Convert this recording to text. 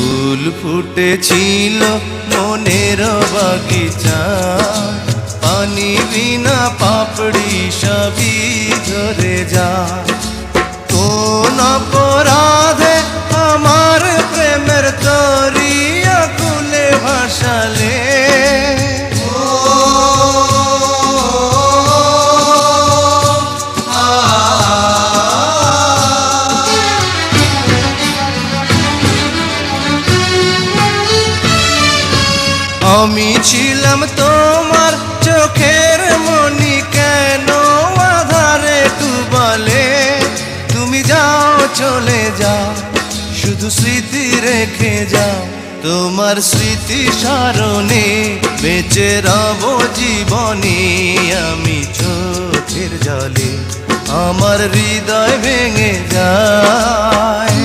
ফুল ফুটেছিল মনের বাগিচা, পানি বিনা পাপড়ি সবই ঝরে যায়। কোন অপরাধে আমার প্রেমের তরি আকুলে ভাসালে, আমি ছিলাম তোমার চোখের মনি, কেন আধারে ডুবালে? তুমি যাও চলে যাও, শুধু স্মৃতি রেখে যাও। তোমার স্মৃতি স্মরণে বেঁচে রব জীবনে। আমি চোখের জলে আমার হৃদয় ভেঙে যায়।